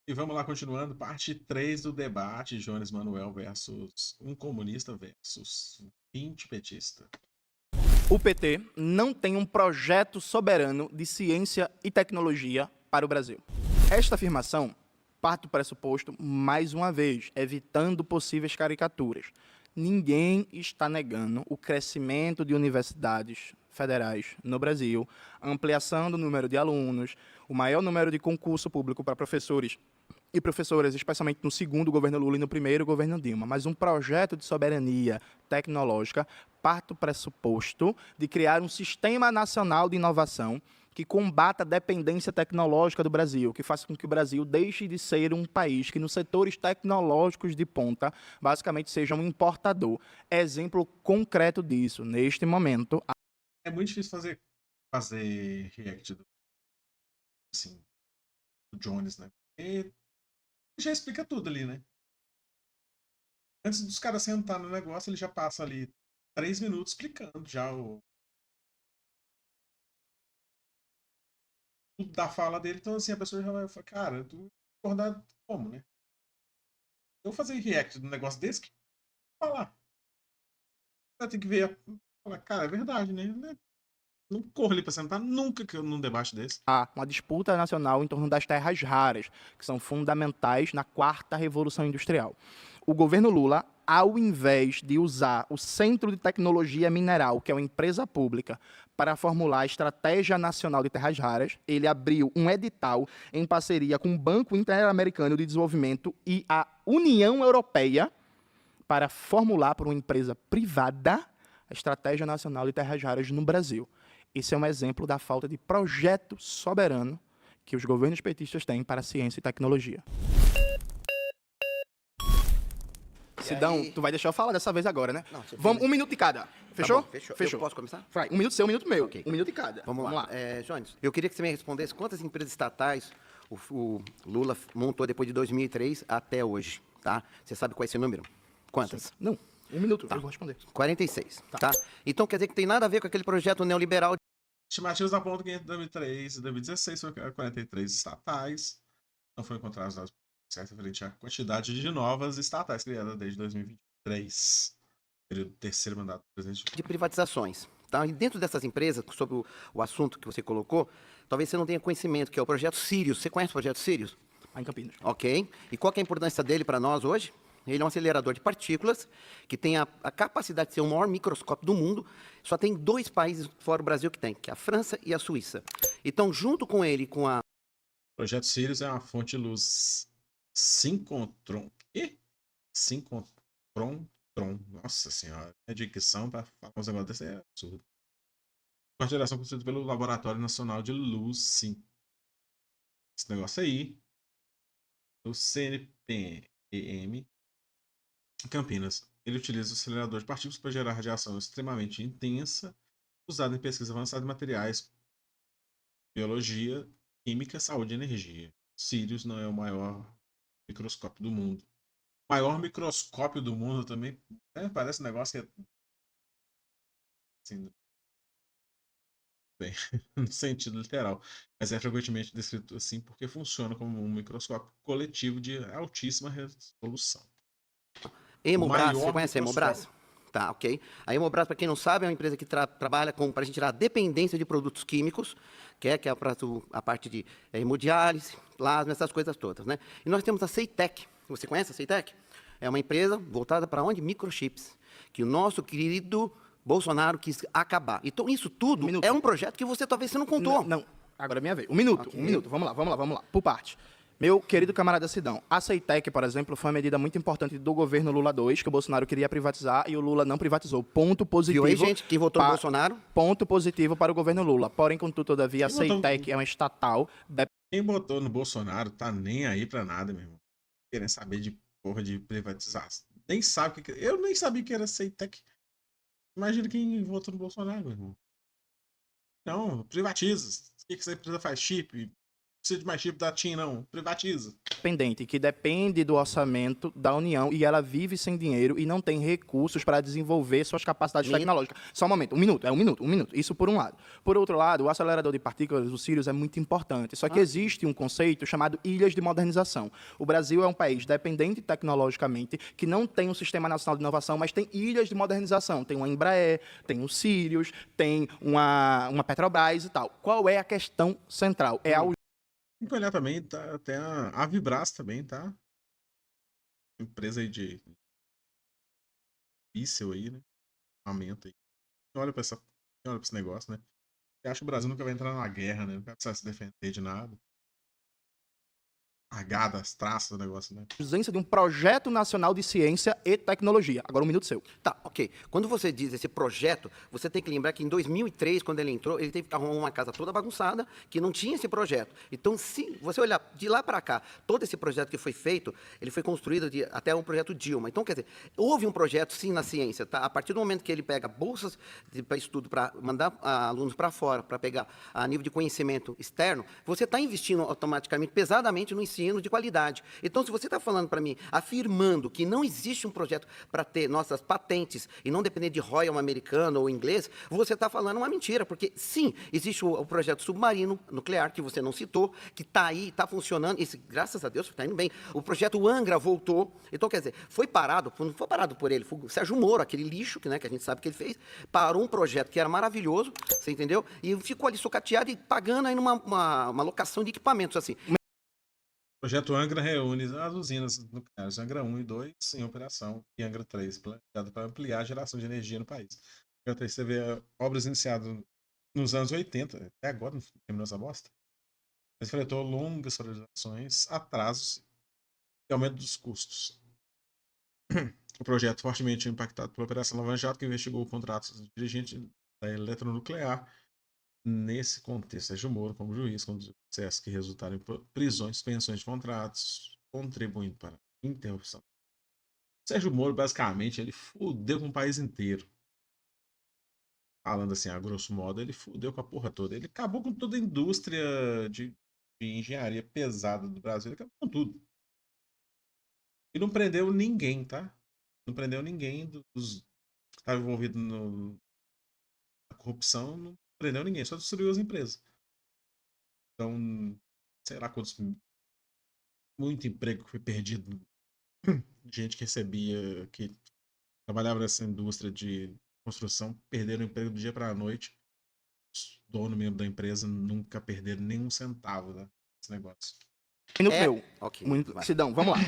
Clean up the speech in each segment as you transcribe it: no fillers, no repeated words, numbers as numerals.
E vamos lá, continuando, parte 3 do debate, Jones Manuel versus um comunista versus 20 petista. O PT não tem um projeto soberano de ciência e tecnologia para o Brasil. Esta afirmação parte do pressuposto, mais uma vez, evitando possíveis caricaturas. Ninguém está negando o crescimento de universidades federais no Brasil, a ampliação do número de alunos, o maior número de concurso público para professores e professoras, especialmente no segundo governo Lula e no primeiro governo Dilma, mas um projeto de soberania tecnológica parte do pressuposto de criar um sistema nacional de inovação que combata a dependência tecnológica do Brasil, que faça com que o Brasil deixe de ser um país que, nos setores tecnológicos de ponta, basicamente seja um importador. Exemplo concreto disso, neste momento... É muito difícil fazer react assim, do Jones, né? Porque já explica tudo ali, né? Antes dos caras sentar no negócio, ele já passa ali 3 minutos explicando já tudo da fala dele. Então, assim, a pessoa já vai falar, cara, tu acordar como, né? Eu fazer react do negócio desse, que falar. Você tem que ver, falar, cara, é verdade, né? Não corro ali pra sentar nunca que eu num debate desse. Há uma disputa nacional em torno das terras raras, que são fundamentais na quarta revolução industrial. O governo Lula, ao invés de usar o Centro de Tecnologia Mineral, que é uma empresa pública, para formular a Estratégia Nacional de Terras Raras, ele abriu um edital em parceria com o Banco Interamericano de Desenvolvimento e a União Europeia para formular por uma empresa privada a Estratégia Nacional de Terras Raras no Brasil. Esse é um exemplo da falta de projeto soberano que os governos petistas têm para a ciência e tecnologia. Sidão, tu vai deixar eu falar dessa vez agora, né? Não, Vamos, 1 minuto de cada. Fechou? Tá bom, fechou. Fechou. Eu posso começar? Vai, 1 minuto seu, 1 minuto meu. Ok. 1 minuto de cada. Vamos lá. Jones, eu queria que você me respondesse quantas empresas estatais o Lula montou depois de 2003 até hoje, tá? Você sabe qual é esse número? Quantas? Não, 1 minuto, eu vou responder. 46, tá? Então quer dizer que tem nada a ver com aquele projeto neoliberal. Estimativas apontam que entre 2003 e 2016 foram 43 estatais. Não foram encontrados dados certos referente à quantidade de novas estatais criadas desde 2023. Período do terceiro mandato do presidente. De privatizações. Tá? E dentro dessas empresas, sobre o assunto que você colocou, talvez você não tenha conhecimento, que é o projeto Sirius. Você conhece o projeto Sirius? Lá em Campinas. Ok. E qual que é a importância dele para nós hoje? Ele é um acelerador de partículas que tem a capacidade de ser o maior microscópio do mundo. Só tem 2 países fora do Brasil que tem, que é a França e a Suíça. Então, junto com ele, com a... O projeto Sirius é uma fonte de luz sincrotron. E? Sincrotron. Nossa senhora. A dicção para falar uns negócios desse é absurdo. Uma geração construída pelo Laboratório Nacional de Luz, sim. Esse negócio aí. O CNPEM Campinas. Ele utiliza o acelerador de partículas para gerar radiação extremamente intensa, usada em pesquisa avançada de materiais, biologia, química, saúde e energia. Sirius não é o maior microscópio do mundo. O maior microscópio do mundo também parece um negócio que é assim, bem, no sentido literal, mas é frequentemente descrito assim porque funciona como um microscópio coletivo de altíssima resolução. Hemobras, Maior você conhece a Hemobras? Tá, ok. A Hemobras, para quem não sabe, é uma empresa que trabalha para a gente tirar a dependência de produtos químicos, que é a parte de hemodiálise, plasma, essas coisas todas, né? E nós temos a Ceitec. Você conhece a Ceitec? É uma empresa voltada para onde? Microchips, que o nosso querido Bolsonaro quis acabar. Então, isso tudo é um projeto que talvez você não contou. Não, agora é minha vez. 1 minuto, Ok. 1 minuto. Vamos lá. Por parte. Meu querido camarada Sidão, a Ceitec, por exemplo, foi uma medida muito importante do governo Lula II, que o Bolsonaro queria privatizar e o Lula não privatizou. Ponto positivo. Viu aí, gente, que votou no Bolsonaro? Ponto positivo para o governo Lula. Porém, contudo, todavia, a Ceitec é uma estatal. Quem botou no Bolsonaro tá nem aí pra nada, meu irmão. Querendo saber de porra de privatização. Nem sabe o que. Eu nem sabia que era Ceitec. Imagina quem votou no Bolsonaro, meu irmão. Não, privatiza. O que essa empresa faz? Chip? Não precisa de mais chip da TIM, não. Privatiza. dependente, que depende do orçamento da União e ela vive sem dinheiro e não tem recursos para desenvolver suas capacidades tecnológicas. Só um momento, um minuto. Isso por um lado. Por outro lado, o acelerador de partículas, o Sirius, é muito importante. Só que existe um conceito chamado ilhas de modernização. O Brasil é um país dependente tecnologicamente, que não tem um sistema nacional de inovação, mas tem ilhas de modernização. Tem uma Embraer, tem o Sirius, tem uma Petrobras e tal. Qual é a questão central? É a Tem que olhar também, tá, tem a Vibras também, tá? Empresa aí de pixel aí, né? Aumento aí. Olha pra esse negócio, né? Eu acho que o Brasil nunca vai entrar numa guerra, né? Nunca vai precisar se defender de nada. Largada, as traças do negócio, né? ausência de um projeto nacional de ciência e tecnologia. Agora, um minuto seu. Tá, ok. Quando você diz esse projeto, você tem que lembrar que em 2003, quando ele entrou, ele teve que arrumar uma casa toda bagunçada, que não tinha esse projeto. Então, se você olhar de lá para cá, todo esse projeto que foi feito, ele foi construído até um projeto Dilma. Então, quer dizer, houve um projeto, sim, na ciência, tá? A partir do momento que ele pega bolsas para estudo, para mandar alunos para fora, para pegar a nível de conhecimento externo, você está investindo automaticamente, pesadamente, no ensino de qualidade. Então, se você está falando para mim, afirmando que não existe um projeto para ter nossas patentes e não depender de royalty americano ou inglês, você está falando uma mentira, porque sim, existe o projeto submarino nuclear, que você não citou, que está aí, está funcionando, e graças a Deus está indo bem. O projeto Angra voltou, então, quer dizer, foi parado, não foi parado por ele, foi o Sérgio Moro, aquele lixo, que a gente sabe que ele fez, parou um projeto que era maravilhoso, você entendeu? E ficou ali sucateado e pagando aí uma locação de equipamentos, assim. O projeto Angra reúne as usinas nucleares Angra 1 e 2 em operação e Angra 3, planejado para ampliar a geração de energia no país. Angra 3 teve obras iniciadas nos anos 80, até agora não terminou essa bosta. Mas enfrentou longas paralisações, atrasos e aumento dos custos. O projeto, fortemente impactado pela Operação Lava Jato, que investigou contratos de dirigente da eletronuclear. Nesse contexto, Sérgio Moro, como juiz, conduziu processos que resultaram em prisões, suspensões de contratos, contribuindo para a interrupção. Sérgio Moro, basicamente, ele fudeu com o país inteiro. Falando assim, a grosso modo, ele fudeu com a porra toda. Ele acabou com toda a indústria de engenharia pesada do Brasil. Ele acabou com tudo. E não prendeu ninguém, tá? Não prendeu ninguém dos que estavam envolvidos na corrupção. Não prendeu ninguém, só destruiu as empresas. Então, sei lá quantos. Muito emprego que foi perdido. Gente que recebia, que trabalhava nessa indústria de construção, perderam o emprego do dia para a noite. Os donos mesmo da empresa nunca perderam nenhum centavo, né, nesse negócio. Minuto meu. Ok. Sidão, vamos lá.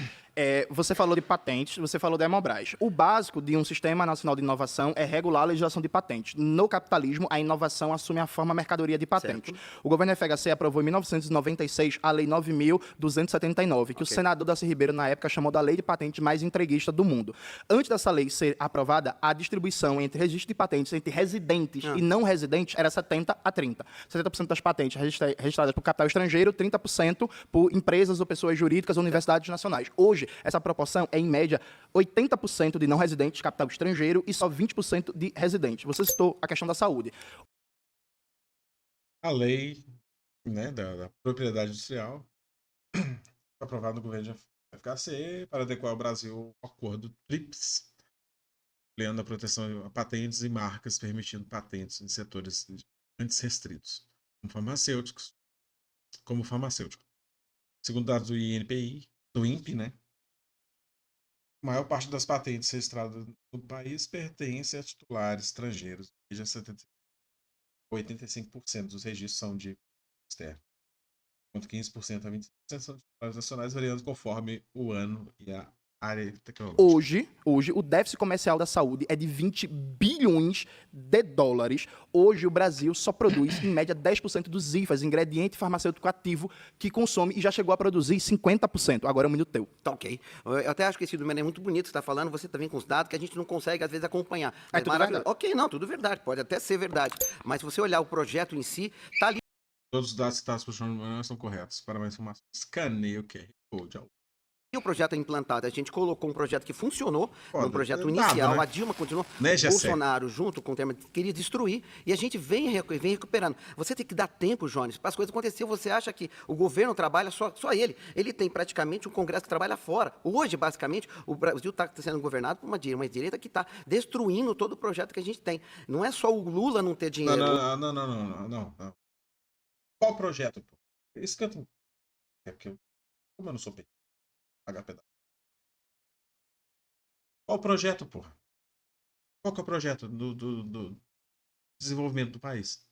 Você falou de patentes, você falou da Hemobras. O básico de um sistema nacional de inovação é regular a legislação de patentes. No capitalismo, a inovação assume a forma mercadoria de patentes. O governo FHC aprovou em 1996 a Lei 9.279, que o senador Darcy Ribeiro, na época, chamou da lei de patentes mais entreguista do mundo. Antes dessa lei ser aprovada, a distribuição entre registro de patentes entre residentes e não residentes era 70 a 30. 70% das patentes registradas por capital estrangeiro, 30% por empresas ou pessoas jurídicas ou universidades nacionais. Hoje, essa proporção é, em média, 80% de não residentes, capital estrangeiro, e só 20% de residentes. Você citou a questão da saúde. A lei, né, da propriedade industrial foi aprovada no governo de FHC para adequar o Brasil ao acordo TRIPS, ampliando a proteção a patentes e marcas, permitindo patentes em setores antes restritos, como farmacêutico. Segundo dados do INPI, do INPE, né, a maior parte das patentes registradas no país pertence a titulares estrangeiros, seja 85% dos registros são de externo, enquanto 15% a 25% são de titulares nacionais, variando conforme o ano e a área tecnológica. Hoje, o déficit comercial da saúde é de 20 bilhões de dólares. Hoje, o Brasil só produz, em média, 10% dos IFAs, ingrediente farmacêutico ativo, que consome e já chegou a produzir 50%. Agora é um minuto teu. Tá ok. Eu até acho que esse número é muito bonito, você está falando, você também com os dados que a gente não consegue, às vezes, acompanhar. É tudo verdade. Ok, não, tudo verdade, pode até ser verdade. Mas se você olhar o projeto em si, tá ali. Todos os dados citados por João Manuel são corretos. Para mais informações, escaneie o QR Code. E o projeto é implantado. A gente colocou um projeto que funcionou, Foda. um projeto Dava, inicial. né? A Dilma continuou. Né, Gessé? Bolsonaro, junto com o tema, queria destruir. E a gente vem recuperando. Você tem que dar tempo, Jones, para as coisas acontecerem. Você acha que o governo trabalha só ele. Ele tem praticamente um Congresso que trabalha fora. Hoje, basicamente, o Brasil está sendo governado por uma direita que está destruindo todo o projeto que a gente tem. Não é só o Lula não ter dinheiro. Não. Qual projeto, pô? Isso que eu tô... É porque como eu não sou PT, pagar pedaço. Qual o projeto, porra? Qual que é o projeto do desenvolvimento do país?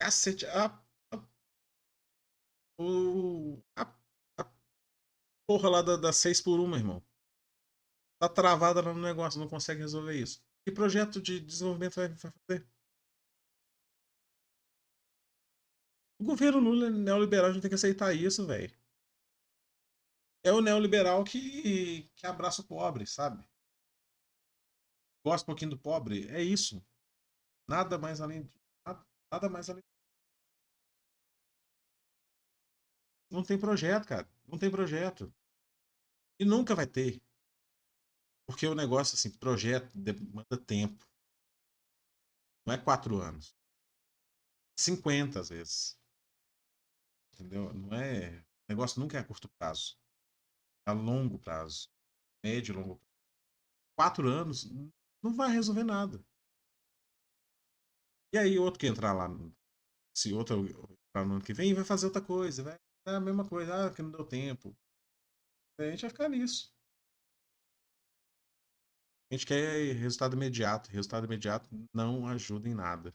Cacete, a porra lá da 6x1, irmão. Tá travada lá no negócio, não consegue resolver isso. Que projeto de desenvolvimento vai fazer? O governo Lula é neoliberal, a gente tem que aceitar isso, velho. É o neoliberal que abraça o pobre, sabe? Gosta um pouquinho do pobre, é isso. Nada mais além. Nada mais além. Não tem projeto, cara. Não tem projeto. E nunca vai ter. Porque o negócio, assim, projeto demanda tempo. Não é 4 anos. 50 às vezes. Entendeu? Não é. O negócio nunca é a curto prazo. É a longo prazo. Médio e longo prazo. 4 anos não vai resolver nada. E aí, outro que entrar lá, se outro entrar no ano que vem, vai fazer outra coisa. Vai é a mesma coisa. Que não deu tempo. A gente vai ficar nisso. A gente quer resultado imediato. Resultado imediato não ajuda em nada.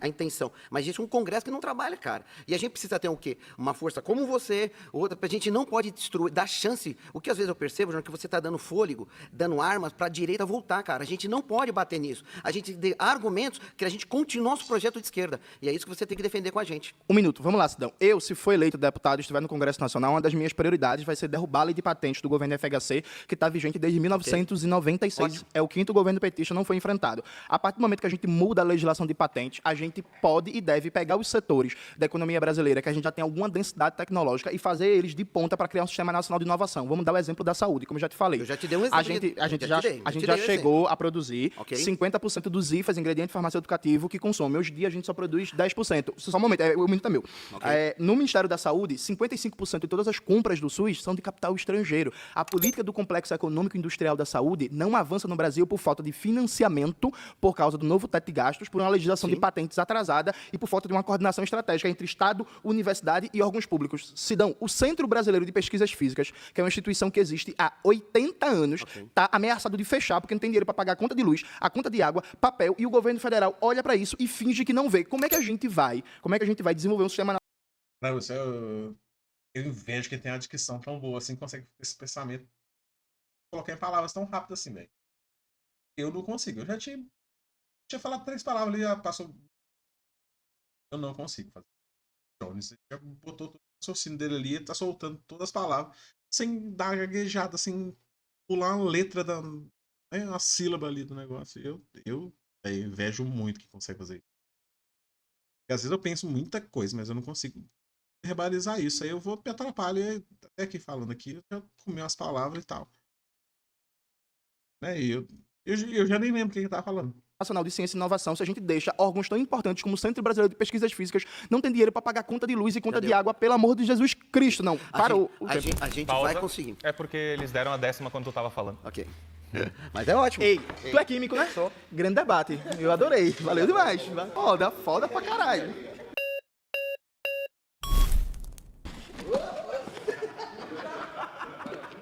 A intenção. Mas existe um Congresso que não trabalha, cara. E a gente precisa ter o quê? Uma força como você, outra. A gente não pode destruir, dar chance. O que às vezes eu percebo, João, é que você está dando fôlego, dando armas para a direita voltar, cara. A gente não pode bater nisso. A gente tem argumentos que a gente continue nosso projeto de esquerda. E é isso que você tem que defender com a gente. Um minuto, vamos lá, Sidão. Eu, se for eleito deputado e estiver no Congresso Nacional, uma das minhas prioridades vai ser derrubar a lei de patentes do governo FHC, que está vigente desde 1996. Ótimo. É o 5º governo petista, não foi enfrentado. A partir do momento que a gente muda a legislação de patente, a gente pode e deve pegar os setores da economia brasileira, que a gente já tem alguma densidade tecnológica, e fazer eles de ponta para criar um sistema nacional de inovação. Vamos dar o exemplo da saúde, como eu já te falei. Eu já te dei um exemplo. A gente já chegou a produzir 50% dos IFAs, ingrediente farmacêutico ativo, que consome. Hoje em dia, a gente só produz 10%. Só um momento, o minuto é meu. No Ministério da Saúde, 55% de todas as compras do SUS são de capital estrangeiro. A política do complexo econômico e industrial da saúde não avança no Brasil por falta de financiamento, por causa do novo teto de gastos, por uma legislação de patentes atrasada e por falta de uma coordenação estratégica entre Estado, universidade e órgãos públicos. Sidão, o Centro Brasileiro de Pesquisas Físicas, que é uma instituição que existe há 80 anos, está ameaçado de fechar porque não tem dinheiro para pagar a conta de luz, a conta de água, papel, e o governo federal olha para isso e finge que não vê. Como é que a gente vai desenvolver um sistema... Não, eu invejo quem tem a dicção tão boa assim, consegue ter esse pensamento, colocar em palavras tão rápidas assim, velho. Eu não consigo. Eu já tinha falado 3 palavras ali, já passou. Eu não consigo fazer. Jones já botou todo o raciocínio dele ali, ele tá soltando todas as palavras, sem dar gaguejada, sem pular uma letra uma sílaba ali do negócio. Eu invejo muito quem consegue fazer isso. Porque às vezes eu penso muita coisa, mas eu não consigo verbalizar isso. Aí eu vou me atrapalhar, até aqui falando aqui, eu já comi umas palavras e tal. Né? E eu já nem lembro o que ele tava falando. Nacional de Ciência e Inovação, se a gente deixa órgãos tão importantes como o Centro Brasileiro de Pesquisas Físicas não tem dinheiro para pagar conta de luz e conta de água, pelo amor de Jesus Cristo, não. Parou. A gente vai conseguir. É porque eles deram a 10ª quando tu tava falando. Ok. Mas é ótimo. Ei, tu é químico, né? Sou. Grande debate. Eu adorei. Valeu demais. Foda pra caralho.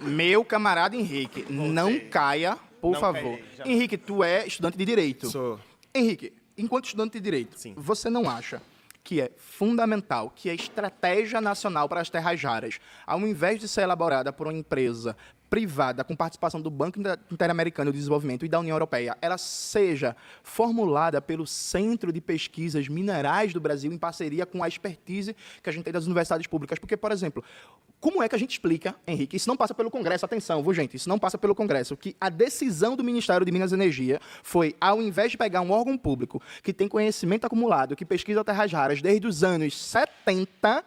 Meu camarada Henrique, não caia, por favor. Henrique, tu é estudante de Direito. Sou. Henrique, enquanto estudante de Direito, você não acha que é fundamental que a estratégia nacional para as terras raras, ao invés de ser elaborada por uma empresa privada com participação do Banco Interamericano de Desenvolvimento e da União Europeia, ela seja formulada pelo Centro de Pesquisas Minerais do Brasil em parceria com a expertise que a gente tem das universidades públicas? Porque, por exemplo, como é que a gente explica, Henrique, isso não passa pelo Congresso, atenção, viu, gente, isso não passa pelo Congresso, que a decisão do Ministério de Minas e Energia foi, ao invés de pegar um órgão público que tem conhecimento acumulado, que pesquisa terras raras desde os anos 70,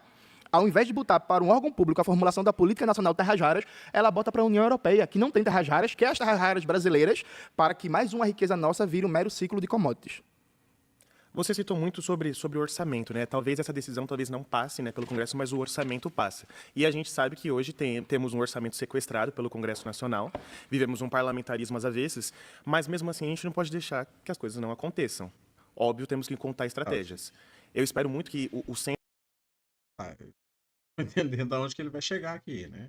ao invés de botar para um órgão público a formulação da Política Nacional de Terras Raras, ela bota para a União Europeia, que não tem terras raras, que é as terras raras brasileiras, para que mais uma riqueza nossa vire um mero ciclo de commodities. Você citou muito sobre o orçamento, né? Talvez essa decisão não passe, né, pelo Congresso, mas o orçamento passa. E a gente sabe que hoje temos um orçamento sequestrado pelo Congresso Nacional, vivemos um parlamentarismo às avessas, mas mesmo assim a gente não pode deixar que as coisas não aconteçam. Óbvio, temos que contar estratégias. Eu espero muito que o centro Entendendo aonde que ele vai chegar aqui, né?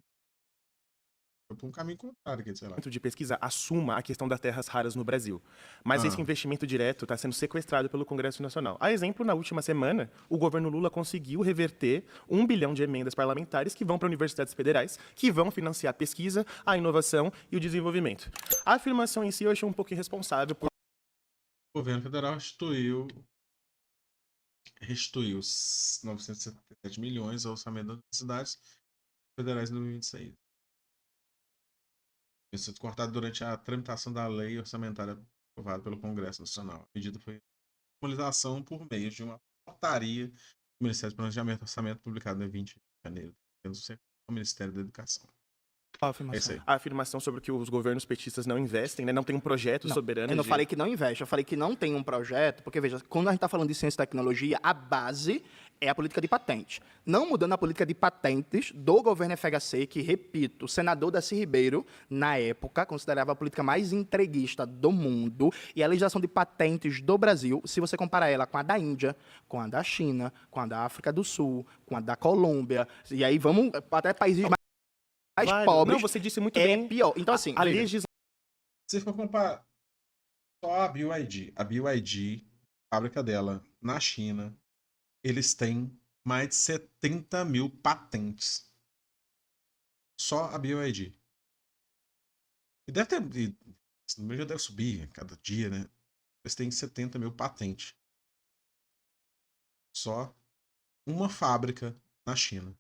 Foi para um caminho contrário, aqui, sei lá. de pesquisa assuma a questão das terras raras no Brasil. Mas esse investimento direto está sendo sequestrado pelo Congresso Nacional. A exemplo, na última semana, o governo Lula conseguiu reverter 1 bilhão de emendas parlamentares que vão para universidades federais, que vão financiar a pesquisa, a inovação e o desenvolvimento. A afirmação em si eu achei um pouco irresponsável. O governo federal restituiu 977 milhões ao orçamento das universidades federais em 2026. Isso foi cortado durante a tramitação da lei orçamentária aprovada pelo Congresso Nacional. A medida foi formalização por meio de uma portaria do Ministério do Planejamento e Orçamento publicada em 20 de janeiro, do Ministério da Educação. A afirmação sobre que os governos petistas não investem, né, não tem um projeto soberano. Eu não falei que não investe, eu falei que não tem um projeto, porque, veja, quando a gente está falando de ciência e tecnologia, a base é a política de patente. Não mudando a política de patentes do governo FHC, que, repito, o senador Darcy Ribeiro, na época, considerava a política mais entreguista do mundo, e a legislação de patentes do Brasil, se você comparar ela com a da Índia, com a da China, com a da África do Sul, com a da Colômbia, e aí vamos até países mais pobres, não, você disse muito bem. pior. Então, assim, a legislação. Se for comparar só a BYD, a fábrica dela na China, eles têm mais de 70 mil patentes. Só a BYD. E deve ter. Esse número já deve subir a cada dia, né? Eles têm 70 mil patentes. Só uma fábrica na China.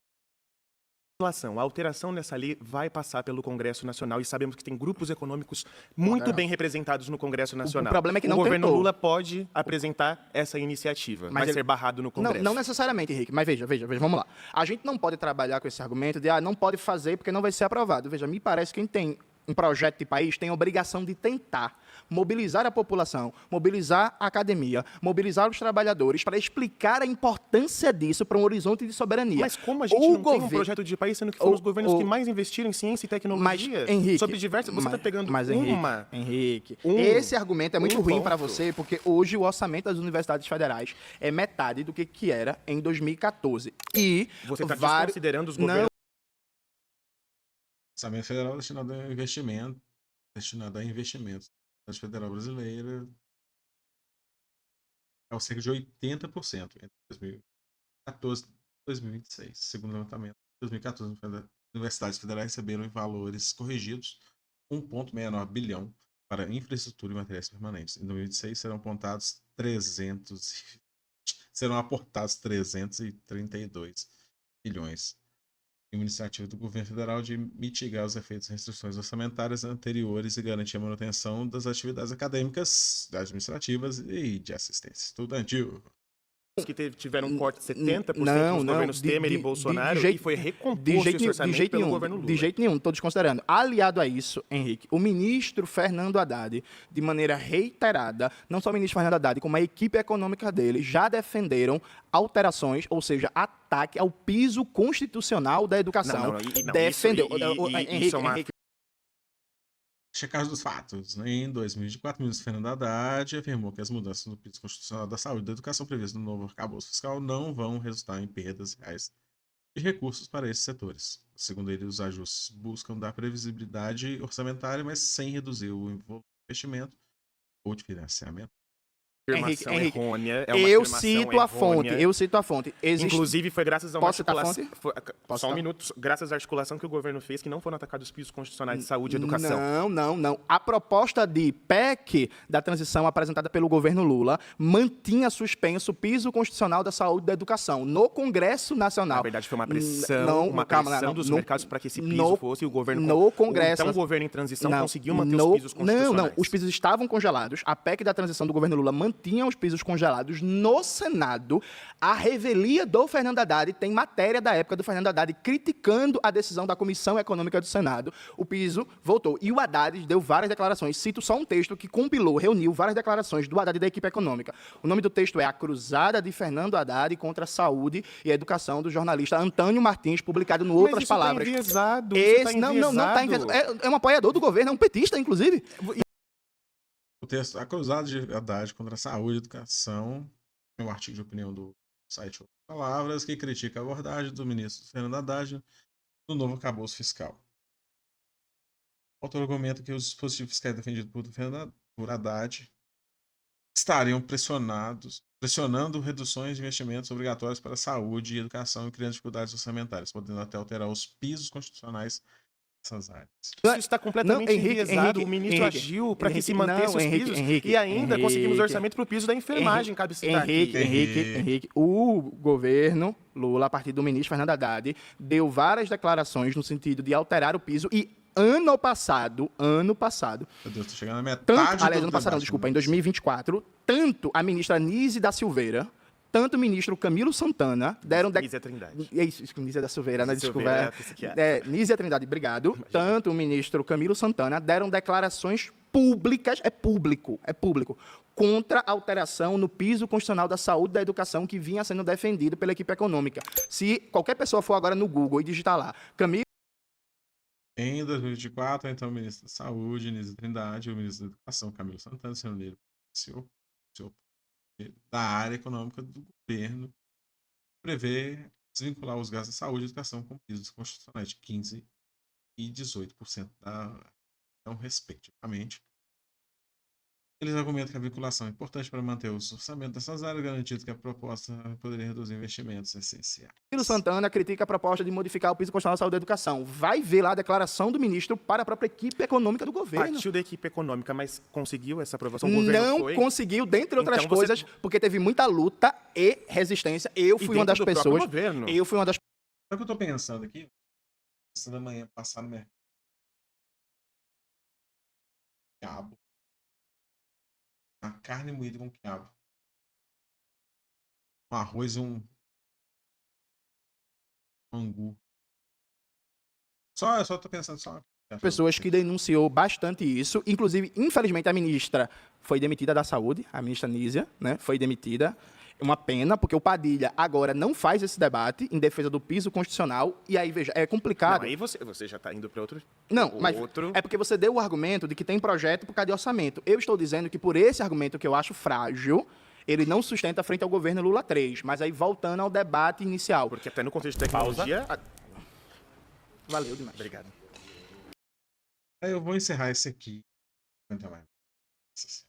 A alteração nessa lei vai passar pelo Congresso Nacional e sabemos que tem grupos econômicos muito bem representados no Congresso Nacional. O problema é que não o governo tentou. Lula pode apresentar essa iniciativa, vai ser barrado no Congresso. Não necessariamente, Henrique, mas veja, vamos lá. A gente não pode trabalhar com esse argumento de não pode fazer porque não vai ser aprovado. Veja, me parece que quem tem um projeto de país tem a obrigação de tentar mobilizar a população, mobilizar a academia, mobilizar os trabalhadores para explicar a importância disso para um horizonte de soberania. Mas como a gente não tem um projeto de país, sendo que foram os governos que mais investiram em ciência e tecnologia? Mas, Henrique, sobre diversas... Você está pegando Henrique, esse argumento é muito ruim para você, porque hoje o orçamento das universidades federais é metade do que era em 2014. E você está desconsiderando os governos... O orçamento federal destinado a investimento, a federal brasileira é cerca de 80% entre 2014 e 2026. Segundo o levantamento, em 2014, as universidades federais receberam em valores corrigidos 1,69 bilhão para infraestrutura e materiais permanentes. Em 2026 serão aportados 332 bilhões. Uma iniciativa do governo federal de mitigar os efeitos de restrições orçamentárias anteriores e garantir a manutenção das atividades acadêmicas, administrativas e de assistência estudantil. Que tiveram um corte de 70% nos governos Temer e Bolsonaro e foi recomposto esse orçamento pelo governo Lula. De jeito nenhum, estou desconsiderando. Aliado a isso, Henrique, o ministro Fernando Haddad, de maneira reiterada, não só o ministro Fernando Haddad, como a equipe econômica dele, já defenderam alterações, ou seja, ataque ao piso constitucional da educação. Defendeu. Henrique, Checagem dos fatos. Em 2024, o ministro Fernando Haddad afirmou que as mudanças no piso constitucional da saúde e da educação previstas no novo arcabouço fiscal não vão resultar em perdas reais de recursos para esses setores. Segundo ele, os ajustes buscam dar previsibilidade orçamentária, mas sem reduzir o volume de investimento ou de financiamento. Henrique, errônea, eu cito a fonte. Inclusive, foi graças a uma articulação. Só um minuto. Graças à articulação que o governo fez, que não foram atacados os pisos constitucionais de saúde e educação. Não. A proposta de PEC da transição apresentada pelo governo Lula mantinha suspenso o piso constitucional da saúde e da educação no Congresso Nacional. Na verdade, foi uma pressão, dos mercados para que esse piso fosse e o governo... No Congresso... Então, o governo em transição conseguiu manter os pisos constitucionais. Os pisos estavam congelados. A PEC da transição do governo Lula mantinha mantinham os pisos congelados no Senado. A revelia do Fernando Haddad tem matéria da época do Fernando Haddad criticando a decisão da Comissão Econômica do Senado. O piso voltou. E o Haddad deu várias declarações. Cito só um texto que compilou, reuniu várias declarações do Haddad e da equipe econômica. O nome do texto é A Cruzada de Fernando Haddad contra a Saúde e a Educação, do jornalista Antônio Martins, publicado no Outras Palavras. Tá enviesado, Não está enviesado. É um apoiador do governo, é um petista, inclusive. O texto A Cruzada de Haddad contra a Saúde e Educação é um artigo de opinião do site Outras Palavras que critica a abordagem do ministro Fernando Haddad no novo arcabouço fiscal. O autor argumenta que os dispositivos fiscais defendidos por Haddad estariam pressionando reduções de investimentos obrigatórios para a saúde e educação e criando dificuldades orçamentárias, podendo até alterar os pisos constitucionais dessas áreas. Isso está completamente enviesado. O ministro Henrique, agiu para que se Henrique, mantesse não, os Henrique, pisos Henrique, e ainda conseguimos Henrique, orçamento para o piso da enfermagem, cabe citar aqui. Henrique, o governo Lula, a partir do ministro Fernando Haddad, deu várias declarações no sentido de alterar o piso e ano passado, Meu Deus, tô chegando na metade aliás, do ano passado, não, debate, desculpa, em mas- 2024, tanto a ministra Nise da Silveira, tanto o ministro Camilo Santana deram... Nízia Trindade. É isso, Nízia da Silveira, né? Desculpa. Silveira é psiquiatra. Nízia Trindade, obrigado. Tanto o ministro Camilo Santana deram declarações públicas, é público, contra a alteração no piso constitucional da saúde e da educação que vinha sendo defendido pela equipe econômica. Se qualquer pessoa for agora no Google e digitar lá, Camilo Em 2024, então, o ministro da Saúde, Nízia Trindade, e o ministro da Educação, Camilo Santana, se reuniram da área econômica do governo, prevê desvincular os gastos da saúde e educação com pisos constitucionais de 15% e 18% então, respectivamente. Eles argumentam que a vinculação é importante para manter o orçamento dessas áreas, garantindo que a proposta poderia reduzir investimentos essenciais. Santana critica a proposta de modificar o piso constitucional da saúde e da educação. Vai ver lá a declaração do ministro para a própria equipe econômica do governo. Partiu da equipe econômica, mas conseguiu essa aprovação? O governo Não foi? conseguiu, dentre outras Então você- coisas, porque teve muita luta e resistência. Eu fui uma das dentro do próprio pessoas. governo. Eu fui uma das Sabe o que eu tô pensando aqui? Essa da manhã passar no mercado. Quiabo. Uma carne moída com quiabo. Um arroz e um angu. Eu só tô pensando só. pessoas que denunciou bastante isso. Inclusive, infelizmente, a ministra foi demitida da saúde, a ministra Nízia, né? Foi demitida. É uma pena, porque o Padilha agora não faz esse debate em defesa do piso constitucional. E aí, veja, é complicado. Não, aí você já está indo para outro... Não, o mas outro... é porque você deu o argumento de que tem projeto por causa de orçamento. Eu estou dizendo que por esse argumento que eu acho frágil, ele não sustenta frente ao governo Lula 3. Mas aí, voltando ao debate inicial. Porque até no contexto de tecnologia... Valeu demais. Obrigado. Aí eu vou encerrar esse aqui. Não aguento mais. Nossa Senhora.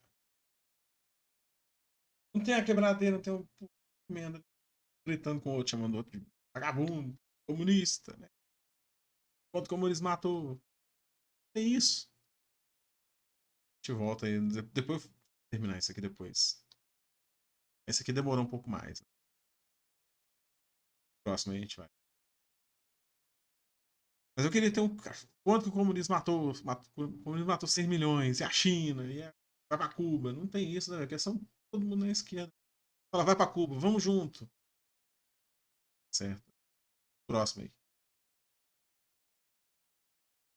Não tem a quebradeira, não tem um comendo, gritando com o outro, chamando o outro de vagabundo, comunista, né? Enquanto o comunismo matou. Tem isso. A gente volta aí. Depois eu vou terminar isso aqui depois. Esse aqui demorou um pouco mais. Próximo aí a gente vai. Mas eu queria ter um. Quanto que o comunismo matou? O comunismo matou 6 milhões. E a China? Vai pra Cuba? Não tem isso, né? Porque são todo mundo na esquerda. Fala, vai pra Cuba, vamos junto. Certo. Próximo aí.